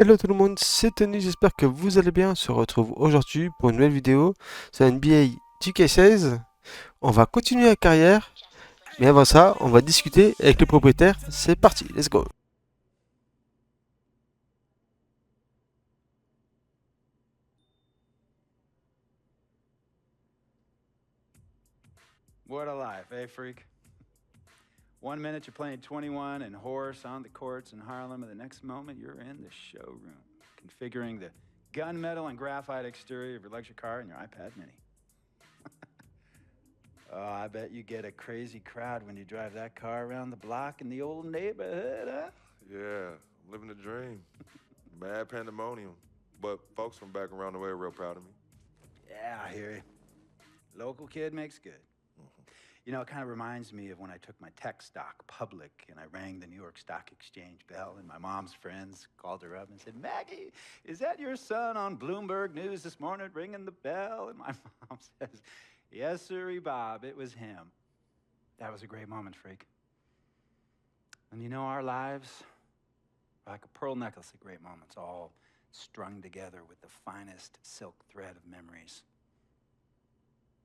Hello tout le monde, c'est Tony, j'espère que vous allez bien. On se retrouve aujourd'hui pour une nouvelle vidéo sur NBA 2K16. On va continuer la carrière, mais avant ça, on va discuter avec le propriétaire. C'est parti, let's go. What a life, eh, freak? 1 minute you're playing 21 and horse on the courts in Harlem, and the next moment you're in the showroom, configuring the gunmetal and graphite exterior of your luxury car and your iPad mini. Oh, I bet you get a crazy crowd when you drive that car around the block in the old neighborhood, huh? Yeah, I'm living the dream. Mad pandemonium. But folks from back around the way are real proud of me. Yeah, I hear you. Local kid makes good. You know, it kind of reminds me of when I took my tech stock public and I rang the New York Stock Exchange bell, and my mom's friends called her up and said, "Maggie, is that your son on Bloomberg News this morning ringing the bell?" And my mom says, "Yes, sirree, Bob, it was him." That was a great moment, freak. And you know, our lives are like a pearl necklace of great moments, all strung together with the finest silk thread of memories.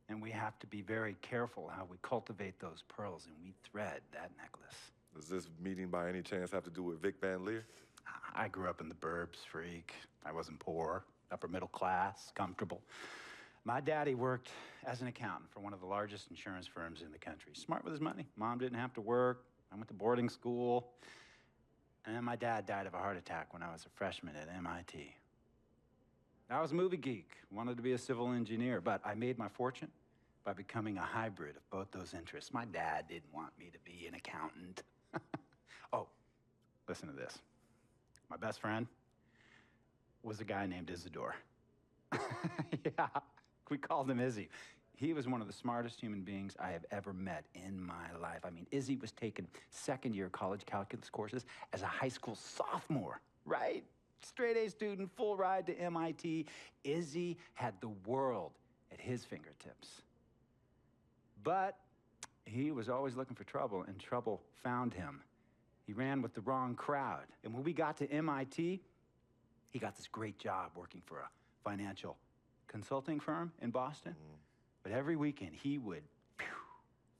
And we have to be very careful how we cultivate those pearls and we thread that necklace. Does this meeting by any chance have to do with Vic Van Leer? I grew up in the burbs, freak. I wasn't poor, upper middle class, comfortable. My daddy worked as an accountant for one of the largest insurance firms in the country. Smart with his money. Mom didn't have to work. I went to boarding school. And my dad died of a heart attack when I was a freshman at MIT. I was a movie geek, wanted to be a civil engineer, but I made my fortune by becoming a hybrid of both those interests. My dad didn't want me to be an accountant. Oh, listen to this. My best friend was a guy named Isidore. Yeah, we called him Izzy. He was one of the smartest human beings I have ever met in my life. I mean, Izzy was taking second-year college calculus courses as a high school sophomore, right? Straight A student, full ride to MIT. Izzy had the world at his fingertips. But he was always looking for trouble, and trouble found him. He ran with the wrong crowd. And when we got to MIT, he got this great job working for a financial consulting firm in Boston. But every weekend, he would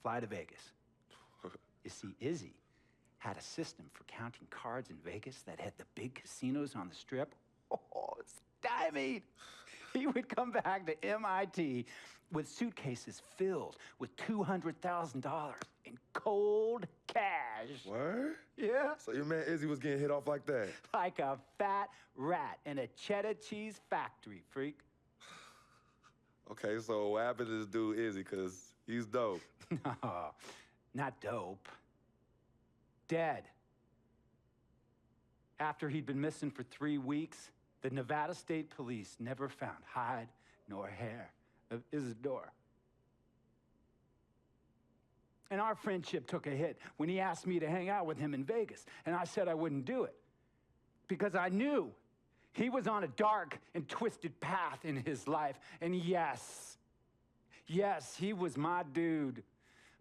fly to Vegas. You see, Izzy had a system for counting cards in Vegas that had the big casinos on the strip. Oh, stymied. He would come back to MIT with suitcases filled with $200,000 in cold cash. What? Yeah. So your man Izzy was getting hit off like that? Like a fat rat in a cheddar cheese factory, freak. Okay, so what happened to this dude Izzy? Because he's dope. No, not dope. Dead. After he'd been missing for 3 weeks, the Nevada State Police never found hide nor hair of Isidore. And our friendship took a hit when he asked me to hang out with him in Vegas, and I said I wouldn't do it because I knew he was on a dark and twisted path in his life. And yes, he was my dude.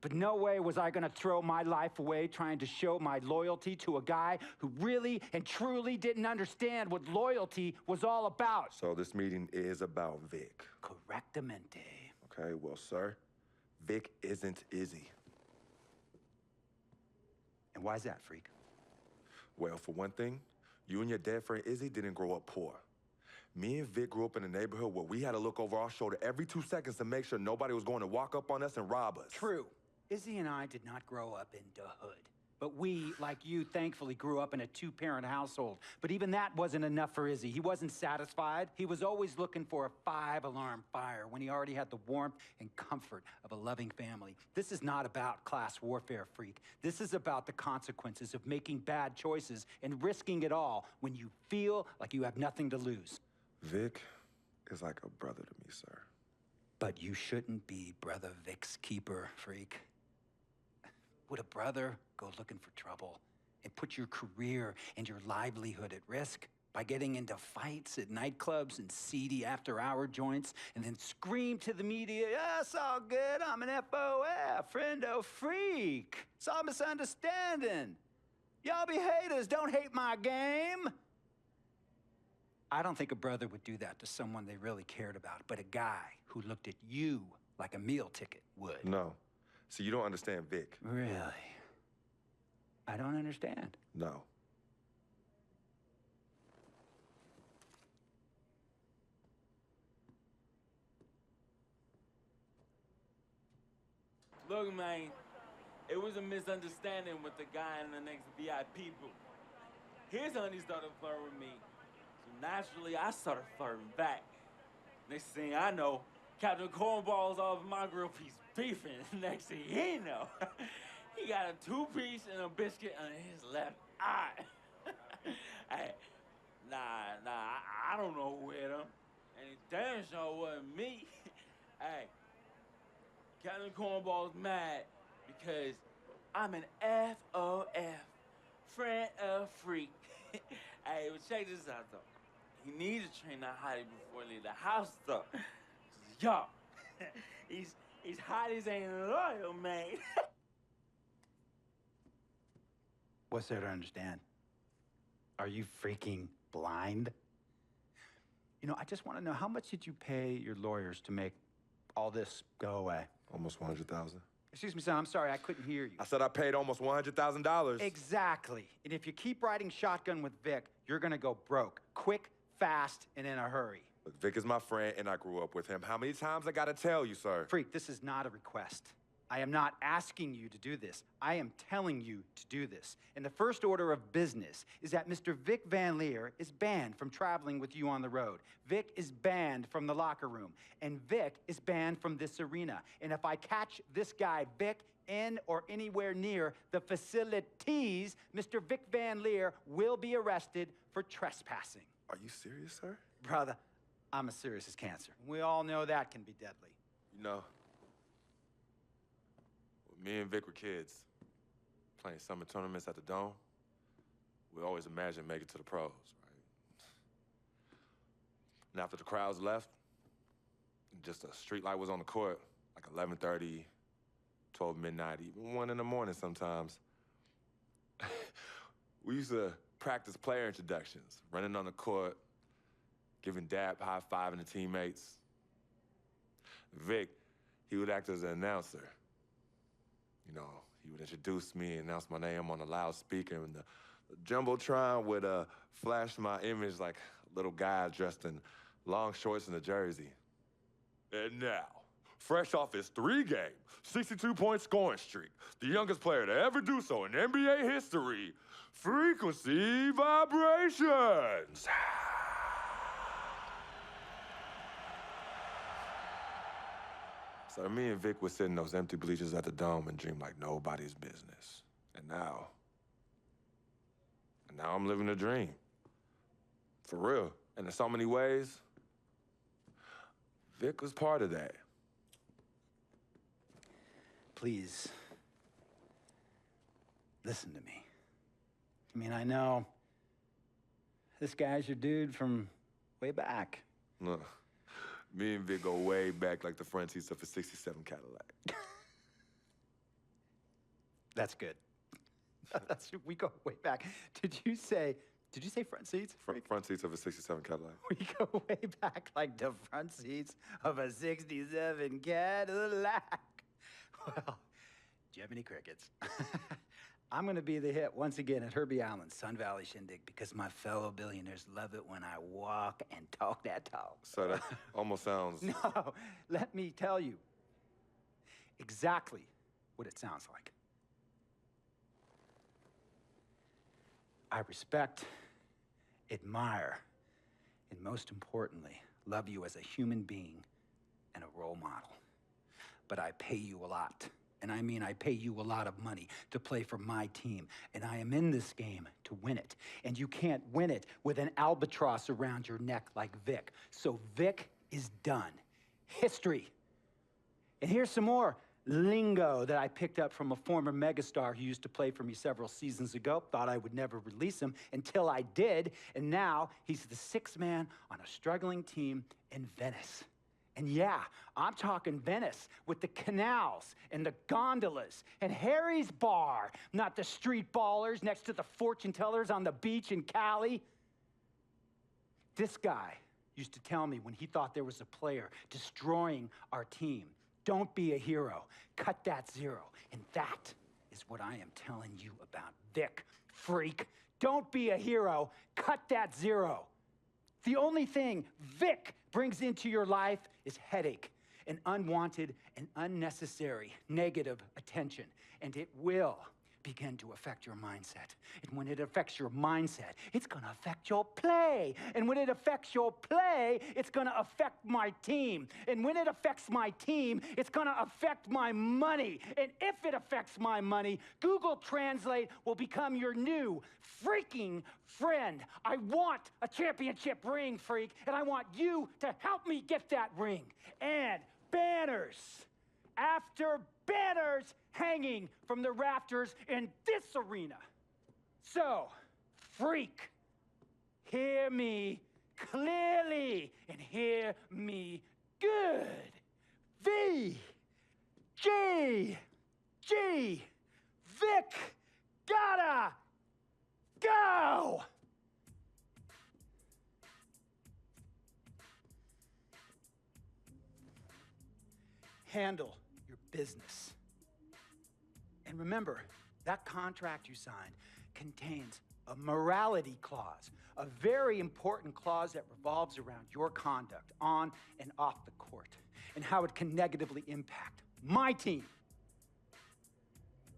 But no way was I gonna throw my life away trying to show my loyalty to a guy who really and truly didn't understand what loyalty was all about. So this meeting is about Vic. Correctamente. Okay, well, sir, Vic isn't Izzy. And why's that, freak? Well, for one thing, you and your dead friend Izzy didn't grow up poor. Me and Vic grew up in a neighborhood where we had to look over our shoulder every 2 seconds to make sure nobody was going to walk up on us and rob us. True. Izzy and I did not grow up in the hood. But we, like you, thankfully grew up in a 2-parent household. But even that wasn't enough for Izzy. He wasn't satisfied. He was always looking for a 5-alarm fire when he already had the warmth and comfort of a loving family. This is not about class warfare, freak. This is about the consequences of making bad choices and risking it all when you feel like you have nothing to lose. Vic is like a brother to me, sir. But you shouldn't be Brother Vic's keeper, freak. Would a brother go looking for trouble and put your career and your livelihood at risk by getting into fights at nightclubs and seedy after-hour joints and then scream to the media, "Yeah, it's all good, I'm an FOF, friendo freak. It's all misunderstanding. Y'all be haters, don't hate my game." I don't think a brother would do that to someone they really cared about, but a guy who looked at you like a meal ticket would. No. See, you don't understand Vic. Really? I don't understand. No. Look, man, it was a misunderstanding with the guy in the next VIP booth. His honey started flirting with me, so naturally I started flirting back. Next thing I know, Captain Cornball's off my grill piece beefing. Next thing he know, he got a 2-piece and a biscuit on his left eye. Hey, I don't know who hit him, and it damn sure wasn't me. Hey. Captain Cornball's mad because I'm an FOF, friend of freak. Hey, but check this out, though. He needs to train that hottie before he leave the house, though. Yo, he's hotties ain't loyal, man. What's there to understand? Are you freaking blind? You know, I just want to know, how much did you pay your lawyers to make all this go away? Almost 100,000. Excuse me, son, I'm sorry, I couldn't hear you. I said I paid almost $100,000. Exactly. And if you keep riding shotgun with Vic, you're gonna go broke. Quick, fast, and in a hurry. Look, Vic is my friend, and I grew up with him. How many times I gotta tell you, sir? Freak, this is not a request. I am not asking you to do this. I am telling you to do this. And the first order of business is that Mr. Vic Van Leer is banned from traveling with you on the road. Vic is banned from the locker room. And Vic is banned from this arena. And if I catch this guy, Vic, in or anywhere near the facilities, Mr. Vic Van Leer will be arrested for trespassing. Are you serious, sir? Brother, I'm as serious as cancer. We all know that can be deadly. You know, when me and Vic were kids, playing summer tournaments at the Dome, we always imagined making it to the pros, right? And after the crowds left, just a street light was on the court, like 11:30, 12 midnight, even 1 in the morning sometimes. We used to practice player introductions, running on the court, giving dap, high-fiving the teammates. Vic, he would act as an announcer. You know, he would introduce me and announce my name on a loudspeaker, and the Jumbotron would flash my image like a little guy dressed in long shorts and a jersey. And now, fresh off his 3-game, 62-point scoring streak, the youngest player to ever do so in NBA history, Frequency Vibrations. So me and Vic would sit in those empty bleachers at the Dome and dream like nobody's business. And now I'm living a dream. For real. And in so many ways, Vic was part of that. Please, listen to me. I mean, I know this guy's your dude from way back. Look, me and Vic go way back like the front seats of a '67 Cadillac. That's good. We go way back. Did you say front seats? Front seats of a '67 Cadillac. We go way back like the front seats of a '67 Cadillac. Well, do you have any crickets? I'm gonna be the hit once again at Herbie Allen's Sun Valley Shindig because my fellow billionaires love it when I walk and talk that talk. So that almost sounds... No, let me tell you exactly what it sounds like. I respect, admire, and most importantly, love you as a human being and a role model. But I pay you a lot. And I mean, I pay you a lot of money to play for my team. And I am in this game to win it. And you can't win it with an albatross around your neck like Vic. So Vic is done. History. And here's some more lingo that I picked up from a former megastar who used to play for me several seasons ago. Thought I would never release him until I did. And now he's the 6th man on a struggling team in Venice. And yeah, I'm talking Venice with the canals and the gondolas and Harry's bar, not the street ballers next to the fortune tellers on the beach in Cali. This guy used to tell me when he thought there was a player destroying our team, don't be a hero, cut that zero. And that is what I am telling you about Vic, freak. Don't be a hero, cut that zero. The only thing Vic brings into your life is headache and unwanted and unnecessary negative attention. And it will begin to affect your mindset. And when it affects your mindset, it's gonna affect your play. And when it affects your play, it's gonna affect my team. And when it affects my team, it's gonna affect my money. And if it affects my money, Google Translate will become your new freaking friend. I want a championship ring, freak, and I want you to help me get that ring. And banners after banners hanging from the rafters in this arena. So, freak, hear me clearly and hear me good. V, G, Vic, gotta go! Handle your business. And remember, that contract you signed contains a morality clause, a very important clause that revolves around your conduct on and off the court, and how it can negatively impact my team.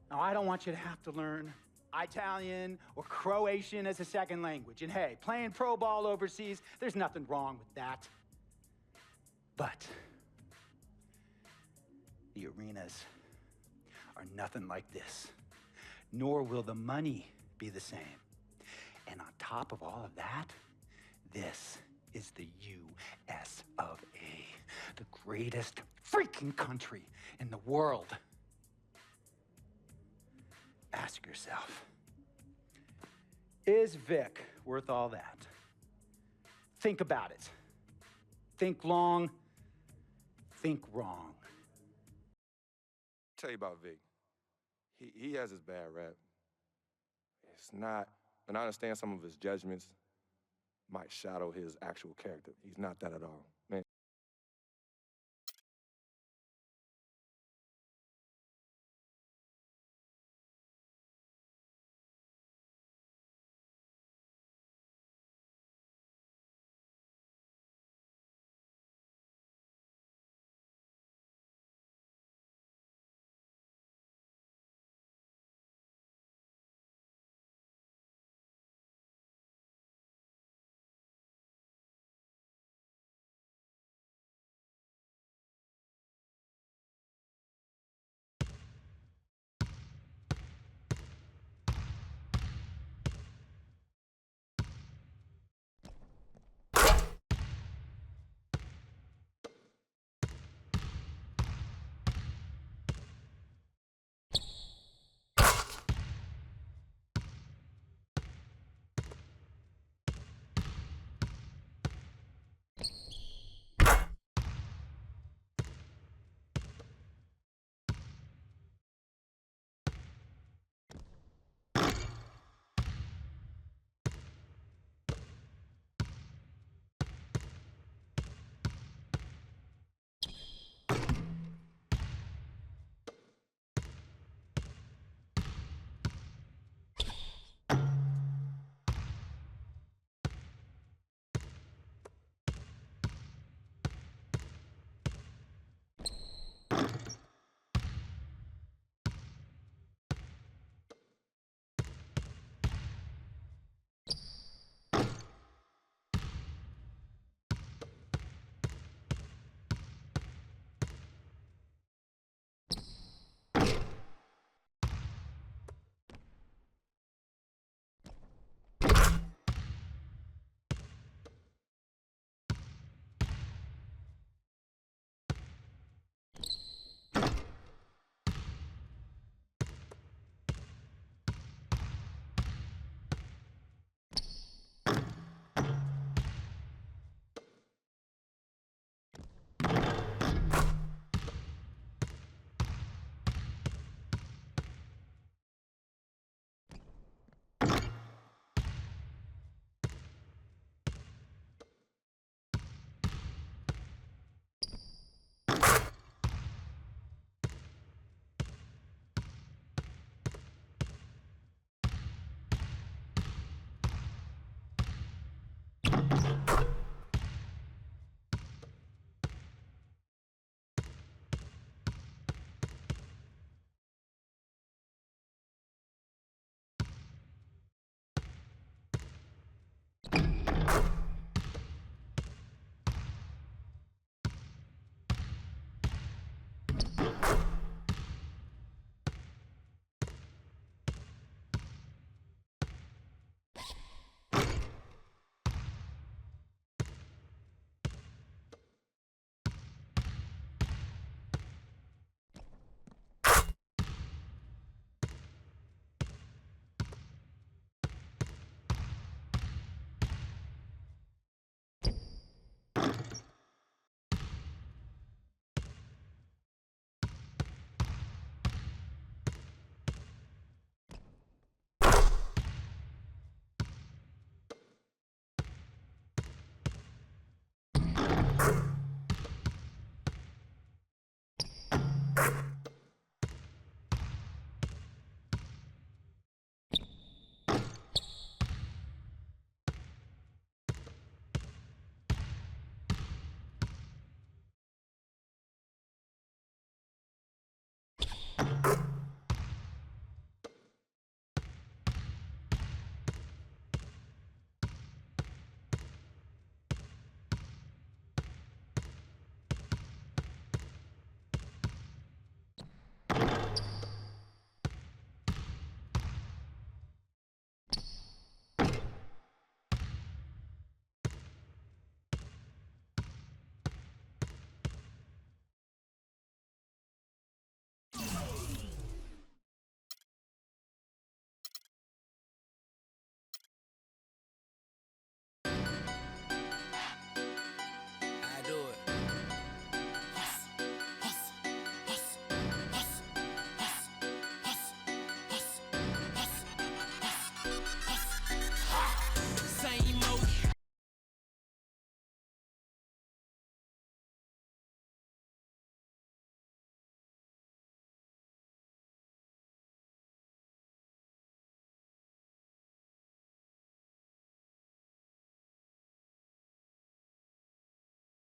Now, I don't want you to have to learn Italian or Croatian as a second language. And hey, playing pro ball overseas, there's nothing wrong with that. But the arenas are nothing like this, nor will the money be the same. And on top of all of that, this is the US of A, the greatest freaking country in the world. Ask yourself, is Vic worth all that? Think about it. Think long, think wrong. Tell you about Vic. He has his bad rap. It's not, and I understand some of his judgments might shadow his actual character. He's not that at all. Man,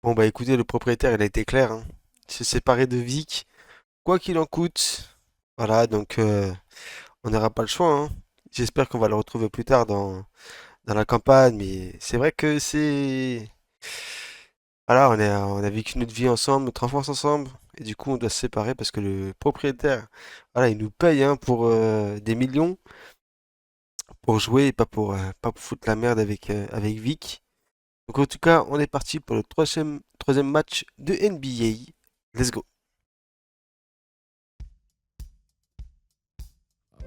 Bon bah écoutez, le propriétaire il a été clair, hein. Il s'est séparé de Vic, quoi qu'il en coûte. Voilà, donc on n'aura pas le choix, hein. J'espère qu'on va le retrouver plus tard dans la campagne, mais c'est vrai que c'est... Voilà, on a vécu notre vie ensemble, notre enfance ensemble, et du coup on doit se séparer parce que le propriétaire, voilà, il nous paye hein, pour des millions pour jouer et pas pour foutre la merde avec Vic. Donc en tout cas, on est parti pour le troisième match de NBA. Let's go.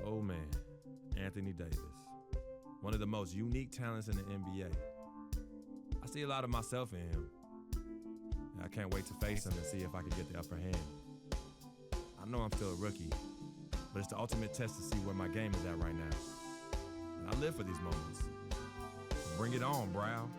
Oh man, Anthony Davis. One of the most unique talents in the NBA. I see a lot of myself in him. And I can't wait to face him and see if I can get the upper hand. I know I'm still a rookie, but it's the ultimate test to see where my game is at right now. And I live for these moments. So bring it on, Brown.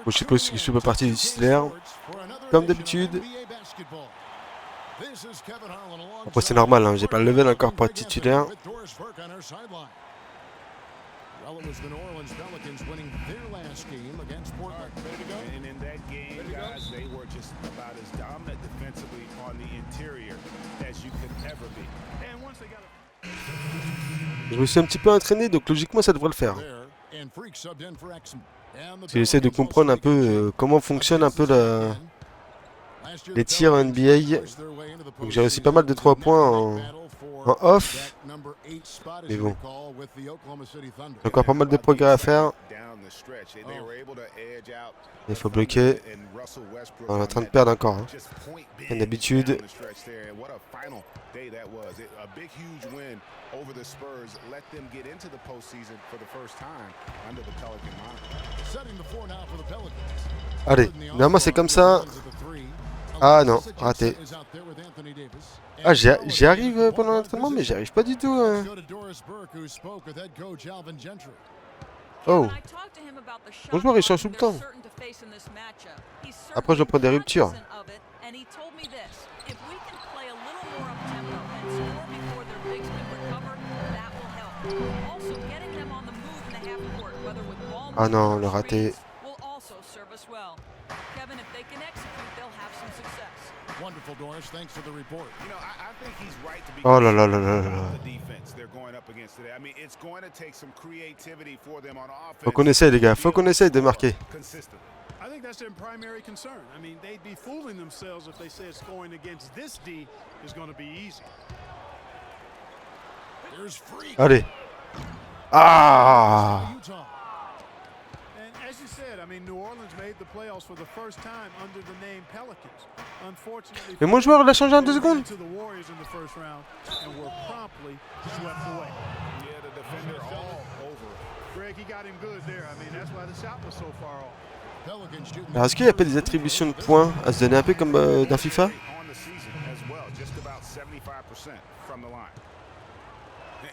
Bon, je suppose que je fais pas partie du titulaire, comme d'habitude. Après c'est normal, hein, j'ai pas le level encore pour être titulaire. Well, it was the New Orleans Pelicans winning their last game against Portland. And in that game, guys, they were just about as dominant defensively on the interior as you could ever be. And once they got Je me suis un petit peu entraîné, donc logiquement ça devrait le faire. J'essaie de comprendre un peu comment fonctionne un peu les tirs en NBA. Donc j'ai réussi pas mal de 3 points en off. Mais bon, j'ai encore pas mal de progrès à faire. Il faut bloquer. On est en train de perdre encore, hein. Comme d'habitude. Allez, normalement c'est comme ça. Ah non, raté. Ah, j'y arrive pendant l'entraînement, mais j'y arrive pas du tout. Oh. Mon joueur il change tout le temps. Après je prends des ruptures. Ah non, le raté. Oh là là là là là. Faut qu'on essaye les gars, faut qu'on essaye de marquer. I think that's their primary concern. I mean, they'd be fooling themselves if they said scoring against this D is going to be easy. There's free. Allez. Ah. And as you said, I mean, New Orleans made the playoffs for the first time under the name Pelicans. Unfortunately, Mais mon joueur l'a changé en 2 secondes. to the Warriors in the first round and were promptly swept away. Yeah, the defender all over. Greg, he got him good there. I mean, that's why the shot was so far off. Alors est-ce qu'il n'y a pas des attributions de points à se donner un peu comme dans FIFA?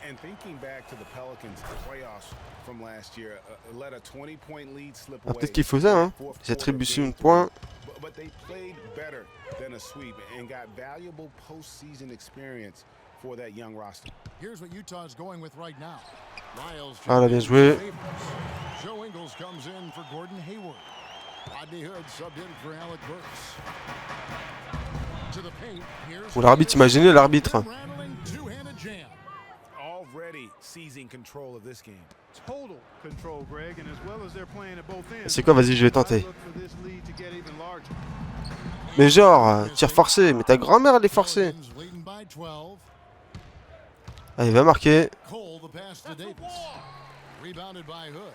And thinking back to the Pelicans playoffs from last year, let a 20-point lead slip away. Peut-être qu'il faut ça, hein? Des attributions de points. But they played better than a sweep and got valuable postseason experience for that young roster. Here's what Utah's going with right now. Ah là, bien joué. Joe Ingles comes in for Gordon Hayward. Rodney Hood subbed in for Alec Burks. To the paint. Here's Pour l'arbitre, imaginez l'arbitre. Already seizing control of this game. Total control, Greg, and as well as they're playing at both ends. C'est quoi, vas-y, je vais tenter. Mais genre, tir forcé, mais ta grand-mère elle est forcée. Ah, il va marquer. Rebounded by Hood.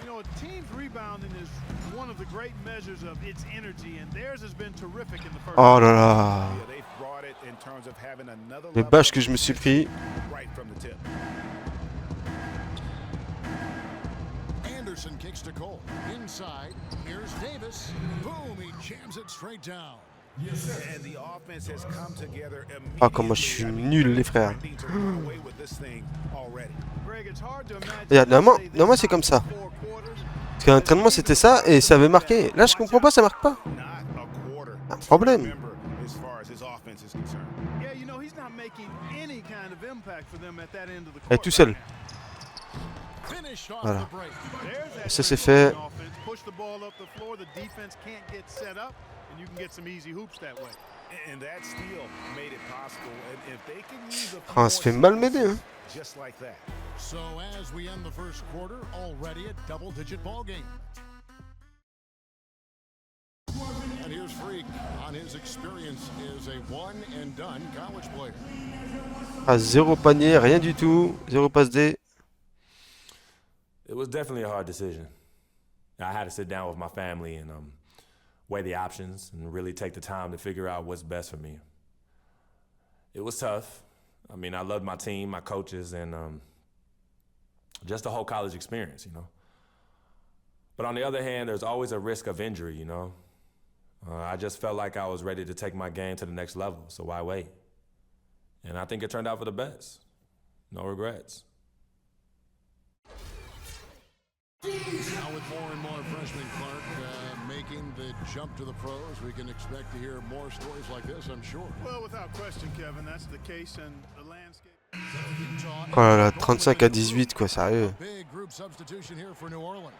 You know, a team's rebounding is one of the great measures of its energy, and theirs has been terrific in the first. Oh là là. They've brought it in terms of having another Les bâches que je me suis pris. right from the tip. side. Here's Davis. Boom, he jams it straight down. And the offense has come together Ah, comment je suis nul, les frères. Regarde, normalement c'est comme ça. Parce qu'à l'entraînement c'était ça et ça avait marqué. Là je comprends pas, ça marque pas. Un problème. Elle est tout seul. Voilà. Et ça c'est fait. Ah, on se fait malmener, hein. So as we end the first quarter, already a double-digit ball game. And here's Freak on his experience as a one-and-done college player. Ah, 0 panier, rien du tout. 0 passe D. It was definitely a hard decision. I had to sit down with my family and weigh the options and really take the time to figure out what's best for me. It was tough. I mean, I loved my team, my coaches, and just the whole college experience, you know. But on the other hand, there's always a risk of injury, you know. I just felt like I was ready to take my game to the next level, so why wait? And I think it turned out for the best. No regrets. Now with more and more freshmen, Clark, making the jump to the pros, we can expect to hear more stories like this, I'm sure. Well, without question, Kevin, that's the case in the landscape. Oh là là, 35 à 18 quoi, sérieux. Big group substitution here for New Orleans.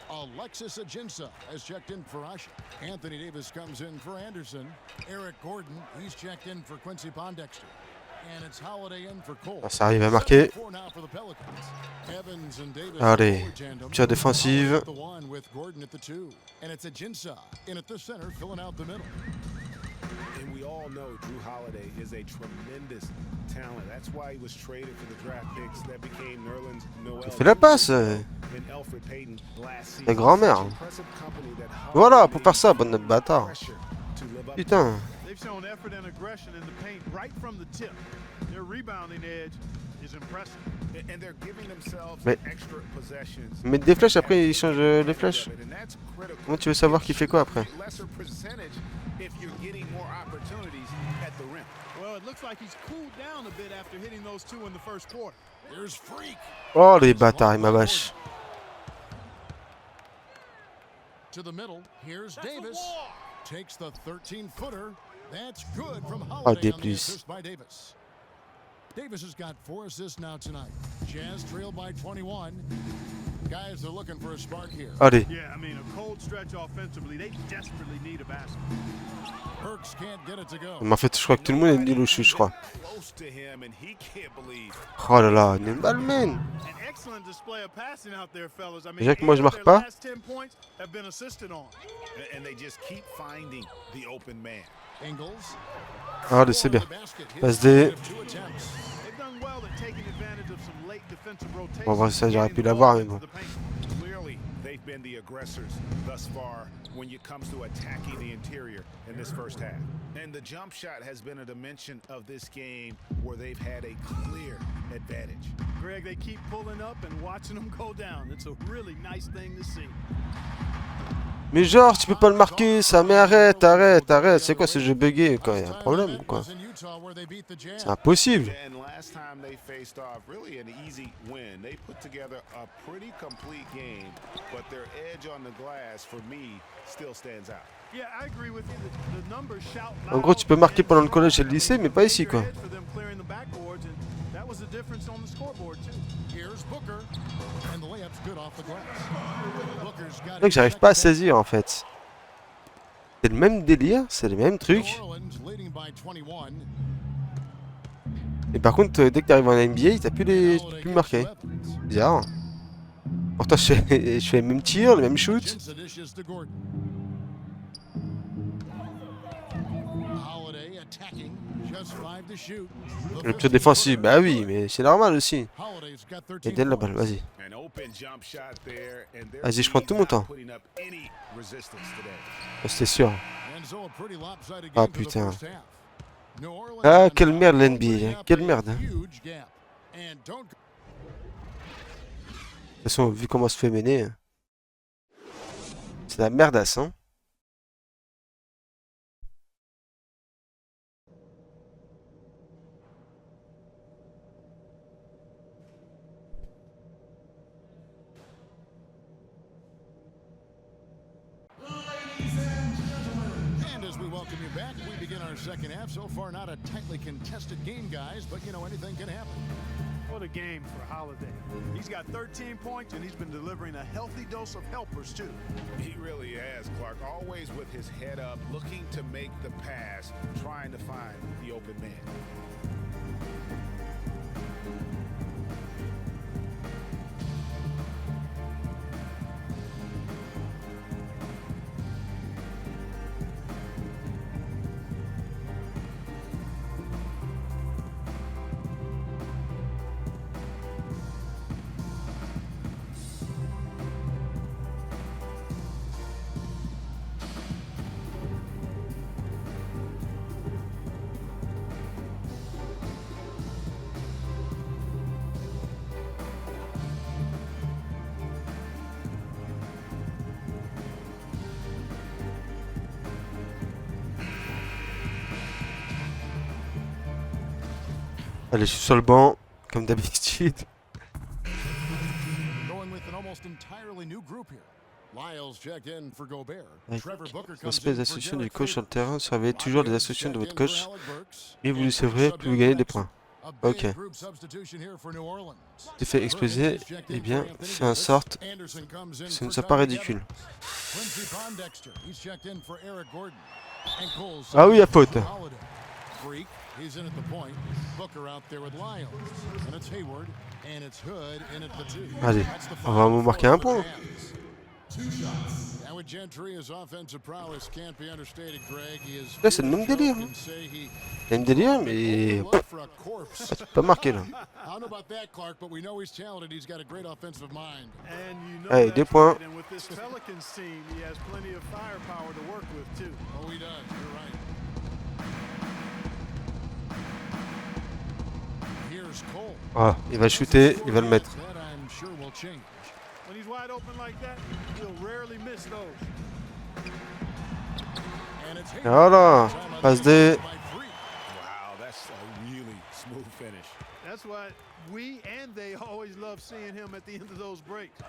Alexis Ajinça has checked in for Usher. Anthony Davis comes in for Anderson. Eric Gordon, he's checked in for Quincy Pondexter. And it's Holiday in for Cole. Ah, ça arrive à marquer. Evans and Davis. Allez, tir défensive. The one with Gordon at the 2. And it's Ajinça in at the center, filling out the middle. And we all know Drew Holiday is a tremendous talent. That's why he was traded for the draft picks that became Nerlens Noel. Fais la passe. La grand-mère. Voilà, pour faire ça, bonne notre bâtard. Putain. They've shown effort and aggression in the paint right from the tip. Their rebounding edge is impressive. And they're giving themselves extra possessions. Mettre des flèches après, il change les flèches. Comment tu veux savoir qui fait quoi après? Oh les bâtards, il m'a vache. To the middle, here's Davis. Takes the 13-footer. That's good from Holiday on the assist by Davis. Davis has got 4 assists now tonight. Jazz trailed by 21. Guys, they're looking for a spark here. Allez. Yeah, I mean, a cold stretch offensively. They desperately need a basket. Perks can't get it to go. Mais en fait, je crois que tout le monde est nul au shoot, je crois. Oh là là, il est malmène. Déjà que moi je marque pas. Ah, c'est bien. Passe D. Bon, bon, ça j'aurais pu l'avoir, mais bon. They've been the aggressors thus far when it comes to attacking the interior in this first half. And the jump shot has been a dimension of this game where they've had a clear advantage. Greg, they keep pulling up and watching them go down. It's a really nice thing to see. Mais genre, tu peux pas le marquer, ça, mais arrête, arrête, arrête. C'est quoi ce jeu bugué, quoi? Y'a un problème, quoi? C'est impossible. En gros, tu peux marquer pendant le collège et le lycée, mais pas ici, quoi. Donc j'arrive pas à saisir en fait. C'est le même délire, c'est les mêmes trucs. Et par contre, dès que t'arrives en NBA, t'as plus les, tu peux plus marquer. Bizarre. Pourtant, je fais les mêmes tirs, les mêmes shoots. Le tir défensif, bah oui, mais c'est normal aussi. Et donne la balle, vas-y. Vas-y, je prends tout mon temps. Oh, c'était sûr. Ah putain. Ah, quelle merde l'NBA, quelle merde. De toute façon, vu comment on se fait mener. C'est la merdasse, hein. And as we welcome you back, we begin our second half. So far, not a tightly contested game, guys, but you know, anything can happen. What a game for Holiday. He's got 13 points, and he's been delivering a healthy dose of helpers, too. He really has, Clark. Always with his head up, looking to make the pass, trying to find the open man. Allez, je suis sur le banc, comme d'habitude. Going with an almost entirely new group here. Lyles checked in for Gobert. Avec Trevor Booker comes respect des in for instructions du Derek coach sur le Favors. terrain, surveillez toujours les instructions de votre coach. Alec Burks. Et vous le And sauverez, subbed plus vous in gagnez for des next. points. A Ok. big group substitution here for New Orleans. Tu fait exploser, eh bien, fais en sorte Anderson comes in que ce ne for soit pas Tommy ridicule. Evans. Quincy Pondexter, he's checked in for Eric Gordon. And Cole Ah oui, à faute. Drew Holiday. Freak, he's in at the point. Booker out there with Lyles. And it's Hayward, and it's Hood in at the two. Allez, That's the on va final marquer four un for the point. Jazz. 2 shots. And with Gentry, his offensive prowess can't be understated, Greg. He is Là, c'est le même délire. can say he Il y a une délire, mais looked for a corpse. ah, tu peux pas marquer là. I don't know about that, Clark, but we know he's talented. He's got a great offensive mind. And you know Allez, that's 2 points. right. And with this Pelicans team, he has plenty of firepower to work with, too. Oh, he does. You're right. Here's Cole. Ah, il va shooter, il va le mettre. That I'm sure will change. When he's wide open like that, he'll rarely miss those. And it's Voilà, passe D. by Freak. Wow, that's a really smooth finish. That's why we and they always love seeing him at the end of those breaks.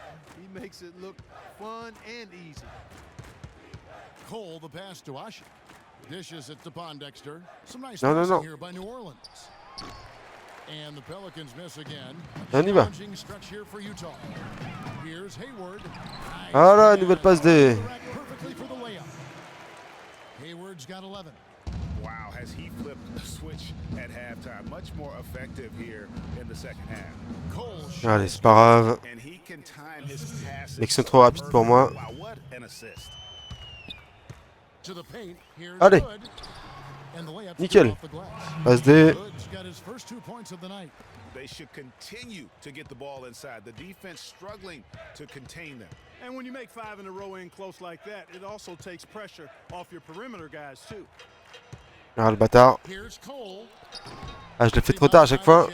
He makes it look fun and easy. Cole, the pass to Ashe. Dishes it to Pondexter. Some nice No, no, passing no. here by New Orleans. And the Pelicans miss again. On y va. Challenging stretch here for Utah. Here's Hayward. Nice Voilà, pass. nouvelle passe D. Perfectly for the layup. Hayward's got 11. Wow, has he flipped the switch at halftime? Much more effective here in the second half. Cole Allez, c'est pas grave. And he can time his passes. Mais qu'ils sont trop rapides pour moi. Wow, what an assist. to the paint. Here's Allez. Hood. And the layup's Nickel. off the glass. Passe D. Hood's got his first 2 points of the night. They should continue to get the ball inside. The defense struggling to contain them. And when you make 5 in a row in close like that, it also takes pressure off your perimeter guys, too. Ah, le bâtard. Here's Cole. Ah, je le fais trop tard à chaque fois.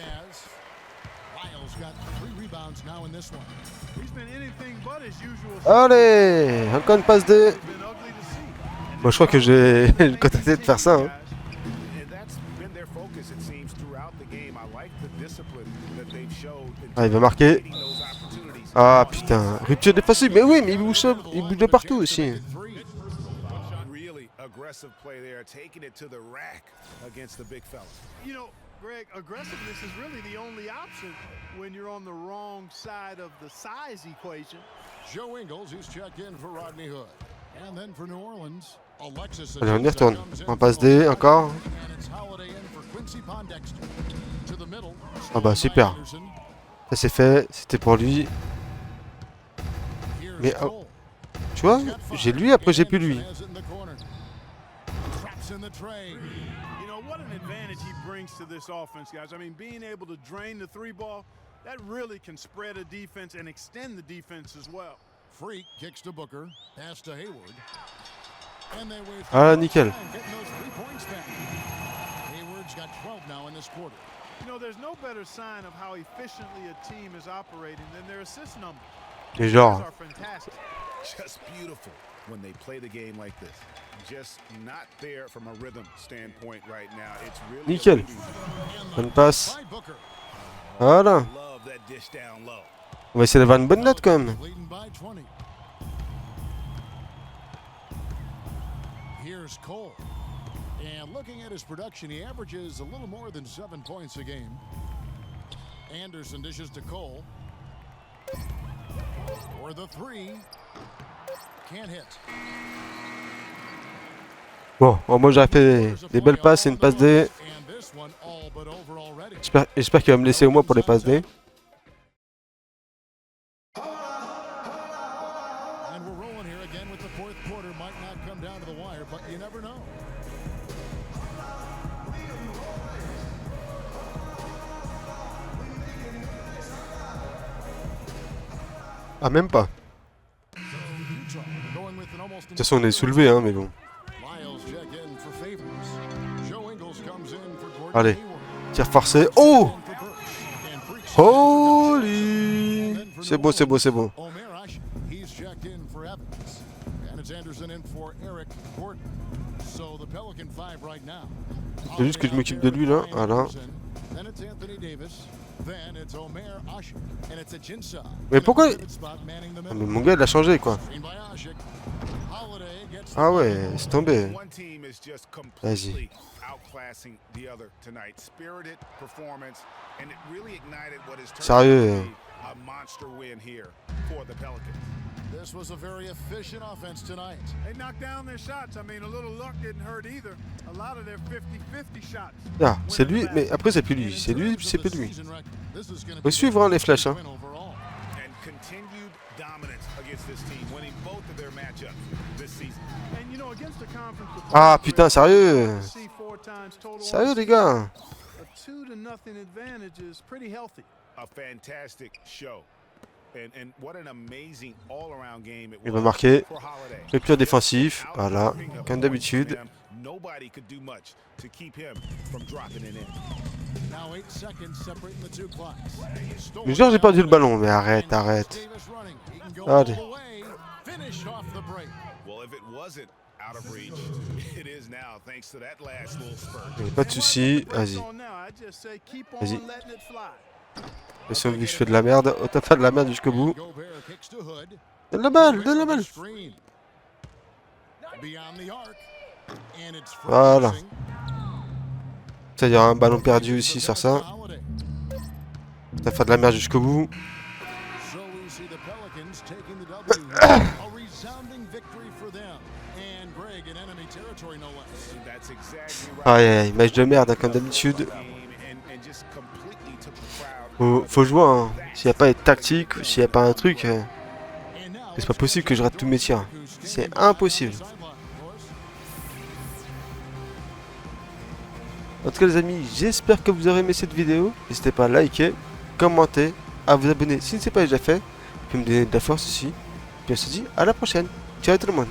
Lyles got 3 rebounds now in this one. He's been anything but his usual. Allez, encore une passe D. It's been ugly to see. Moi, je crois que j'ai une quantité de faire ça. Hein. And that's been their focus, it seems, throughout the game. I like the discipline that they've showed in Ah, il va marquer. creating those opportunities. Ah, putain. Rupture défensive. Mais oui, mais il bouge de partout aussi. Really aggressive play there, taking it to the rack against the big fella. You know, Greg, aggressiveness is really the only option when you're on the wrong side of the size equation. Joe Ingles, he's checked in for Rodney Hood. And then for New Orleans, Alexis Allez, on y retourne. On passe D encore. And it's Holiday in for Quincy Pondexter. To the middle. Ah bah super. Anderson. Ça c'est fait. C'était pour lui. Here's Mais Cole. tu vois, j'ai lui, après j'ai plus lui. Has it in the corner. Traps in the tray. You know, what an advantage he brings to this offense, guys. I mean, being able to drain the 3-ball, that really can spread a defense and extend the defense as well. Freak kicks to Booker. Pass to Hayward. And they wait for Ah, nickel. getting those 3 points back. Hayward's got 12 now in this quarter. You know, there's no better sign of how efficiently a team is operating than their assist numbers. Et Those genre. are fantastic. Just beautiful. when they play the game like this. Just not there from a rhythm standpoint right now. It's really Nickel. Bonne passe. Voilà. love that dish down low. On va essayer d'avoir une bonne note quand même. Leading by 20. Here's Cole. And looking at his production, he averages a little more than 7 points a game. Anderson dishes to Cole. For the 3. Can't hit. Bon, moi j'aurais fait des belles passes et une passe D. And this one all but over already. J'espère qu'il va me laisser au moins pour les passes D. And we're rolling here again with the fourth quarter. Might not come down to the wire, but you never know. Ah, même pas. Going with an almost De toute façon, on est soulevé, hein, mais bon. Miles check in for Favors. Joe Ingles comes in for Gordon Allez, Hayward. tir forcé. Oh! And Freaks Holy! C'est beau, c'est beau, c'est beau. Omer Ash, he's checked in for Evans. And it's Anderson in for Eric Gordon. So the Pelican 5 right now. C'est juste que je m'occupe de lui là. Voilà. Then it's Anthony Davis. Then it's Omer Ashik. And it's a Jinsa. Mais pourquoi? Spot manning the Ah, mais middle. mon gars, il a changé quoi. Screen by Ashik. Holiday gets Ah ouais, c'est tombé. One team is just Vas-y. completely outclassing the other tonight. Spirited performance, and it really ignited what is Sérieux. turning out to be a monster win here for the Pelicans. This was a very efficient offense tonight. They knocked down their shots. I mean, a little luck didn't hurt either. A lot of their 50-50 shots. Ah, c'est lui, mais après c'est plus lui. C'est lui, c'est plus lui. Faut suivre hein, les flèches. Hein. And continued dominance against this team, winning both of their matchups this season. And you know, against the conference Ah putain, sérieux. see 4 times total Sérieux les gars. a 2-0 advantage is pretty healthy. A fantastic show. And what an amazing all-around game it Il va was marquer. for Holiday. Le pur défensif. Voilà, comme d'habitude. Nobody could do much to keep him from dropping it in. Now 8 seconds separating the two clocks. Mais genre j'ai perdu le ballon, mais arrête, arrête. Davis running. He can go Allez. all the way. Finish off the break. Well, if it wasn't out of reach, it is now thanks to that last little spurt. Y a pas de soucis, vas-y. On now, I just say keep on Vas-y. letting it fly. Et si on veut que je fais de la merde, autant faire de la merde jusqu'au bout. Gobert kicks to Hood. Donne la balle, donne la balle. Screen. Beyond the arc. And it's Voilà. freezing. Ça, il y aura un ballon perdu aussi sur ça. Holiday. Ça faire de la merde jusqu'au bout. So we see the Pelicans taking the W. A resounding victory for them. And Greg in enemy territory no less. That's exactly right. Aïe, aïe, match de merde hein, comme d'habitude. And just completely took the crowd. Faut jouer, hein. S'il n'y a pas de tactique, s'il n'y a pas un truc, And now c'est pas possible que je rate tous mes tirs. C'est impossible. En tout cas les amis, j'espère que vous aurez aimé cette vidéo. N'hésitez pas à liker, commenter, à vous abonner si ce n'est pas déjà fait. Puis me donner de la force aussi. Puis on se dit à la prochaine. Ciao tout le monde.